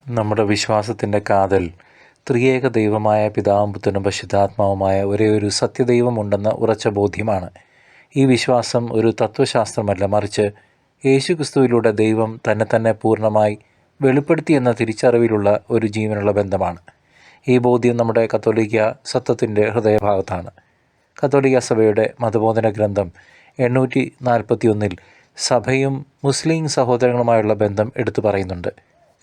നമ്മുടെ വിശ്വാസത്തിൻ്റെ കാതൽ ത്രിയേക ദൈവമായ പിതാവും പുത്രനും പരിശുദ്ധാത്മാവുമായ ഒരേ ഒരു സത്യദൈവമുണ്ടെന്ന ഉറച്ച ബോധ്യമാണ്. ഈ വിശ്വാസം ഒരു തത്വശാസ്ത്രമല്ല, മറിച്ച് യേശുക്രിസ്തുവിലൂടെ ദൈവം തന്നെ പൂർണ്ണമായി വെളിപ്പെടുത്തിയെന്ന തിരിച്ചറിവിലുള്ള ഒരു ജീവനുള്ള ബന്ധമാണ്. ഈ ബോധ്യം നമ്മുടെ കത്തോലിക്ക സത്വത്തിൻ്റെ ഹൃദയഭാഗത്താണ്. കത്തോലിക്ക സഭയുടെ മതബോധന ഗ്രന്ഥം 841 സഭയും മുസ്ലിം സഹോദരങ്ങളുമായുള്ള ബന്ധം എടുത്തു പറയുന്നുണ്ട്.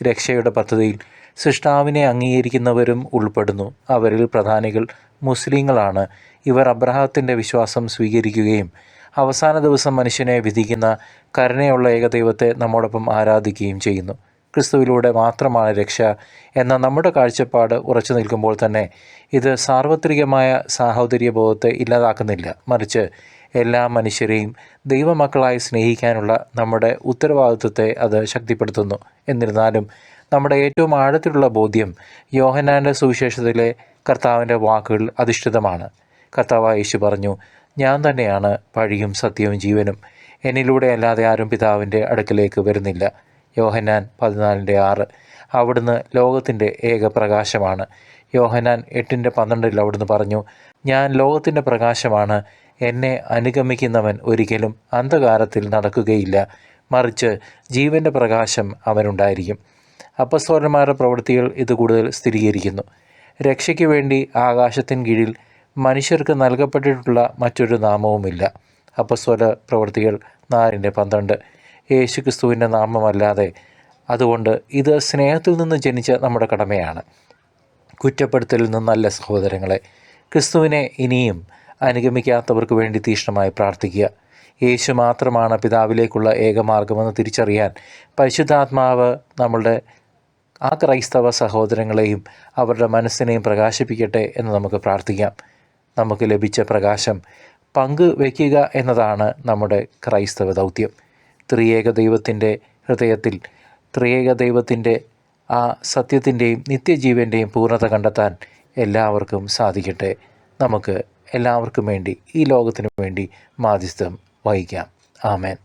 രക്ഷയുടെ പദ്ധതിയിൽ സൃഷ്ടാവിനെ അംഗീകരിക്കുന്നവരും ഉൾപ്പെടുന്നു. അവരിൽ പ്രധാനികൾ മുസ്ലിങ്ങളാണ്. ഇവർ അബ്രഹാത്തിൻ്റെ വിശ്വാസം സ്വീകരിക്കുകയും അവസാന ദിവസം മനുഷ്യനെ വിധിക്കുന്ന കരുണയുള്ള ഏകദൈവത്തെ നമ്മോടൊപ്പം ആരാധിക്കുകയും ചെയ്യുന്നു. ക്രിസ്തുവിലൂടെ മാത്രമാണ് രക്ഷ എന്ന നമ്മുടെ കാഴ്ചപ്പാട് ഉറച്ചു നിൽക്കുമ്പോൾ തന്നെ ഇത് സാർവത്രികമായ സാഹോദര്യബോധത്തെ ഇല്ലാതാക്കുന്നില്ല, മറിച്ച് എല്ലാ മനുഷ്യരെയും ദൈവമക്കളായി സ്നേഹിക്കാനുള്ള നമ്മുടെ ഉത്തരവാദിത്വത്തെ അത് ശക്തിപ്പെടുത്തുന്നു. എന്നിരുന്നാലും നമ്മുടെ ഏറ്റവും ആഴത്തിലുള്ള ബോധ്യം യോഹന്നാൻ്റെ സുവിശേഷത്തിലെ കർത്താവിൻ്റെ വാക്കുകൾ അധിഷ്ഠിതമാണ്. കർത്താവായ യേശു പറഞ്ഞു, ഞാൻ തന്നെയാണ് വഴിയും സത്യവും ജീവനും. എന്നിലൂടെ അല്ലാതെ ആരും പിതാവിൻ്റെ അടുക്കലേക്ക് വരുന്നില്ല. യോഹന്നാൻ 14:6. അവിടുന്ന് ലോകത്തിൻ്റെ ഏക പ്രകാശമാണ്. യോഹന്നാൻ 8:12 അവിടുന്ന് പറഞ്ഞു, ഞാൻ ലോകത്തിൻ്റെ പ്രകാശമാണ്. എന്നെ അനുഗമിക്കുന്നവൻ ഒരിക്കലും അന്ധകാരത്തിൽ നടക്കുകയില്ല, മറിച്ച് ജീവൻ്റെ പ്രകാശം അവനുണ്ടായിരിക്കും. അപ്പസ്തോലന്മാരുടെ പ്രവൃത്തികൾ ഇത് കൂടുതൽ സ്ഥിരീകരിക്കുന്നു. രക്ഷയ്ക്ക് വേണ്ടി ആകാശത്തിന് കീഴിൽ മനുഷ്യർക്ക് നൽകപ്പെട്ടിട്ടുള്ള മറ്റൊരു നാമവുമില്ല. അപ്പസ്തോല പ്രവൃത്തികൾ 4:12. യേശുക്രിസ്തുവിൻ്റെ നാമമല്ലാതെ. അതുകൊണ്ട് ഇത് സ്നേഹത്തിൽ നിന്ന് ജനിച്ച നമ്മുടെ കടമയാണ്. കുറ്റപ്പെടുത്തലിൽ നിന്നല്ല സഹോദരങ്ങളെ. ക്രിസ്തുവിനെ ഇനിയും അനുഗമിക്കാത്തവർക്ക് വേണ്ടി തീക്ഷ്ണമായി പ്രാർത്ഥിക്കുക. യേശു മാത്രമാണ് പിതാവിലേക്കുള്ള ഏകമാർഗമെന്ന് തിരിച്ചറിയാൻ പരിശുദ്ധാത്മാവ് നമ്മളുടെ ആ ക്രൈസ്തവ സഹോദരങ്ങളെയും അവരുടെ മനസ്സിനെയും പ്രകാശിപ്പിക്കട്ടെ എന്ന് നമുക്ക് പ്രാർത്ഥിക്കാം. നമുക്ക് ലഭിച്ച പ്രകാശം പങ്കുവയ്ക്കുക എന്നതാണ് നമ്മുടെ ക്രൈസ്തവ ദൗത്യം. ത്രിയേക ദൈവത്തിൻ്റെ ഹൃദയത്തിൽ ത്രിയേക ദൈവത്തിൻ്റെ ആ സത്യത്തിൻ്റെയും നിത്യജീവൻ്റെയും പൂർണ്ണത കണ്ടെത്താൻ എല്ലാവർക്കും സാധിക്കട്ടെ. നമുക്ക് എല്ലാവർക്കും വേണ്ടി, ഈ ലോകത്തിനു വേണ്ടി മാധ്യസ്ഥം വഹിക്കാം. ആമേൻ.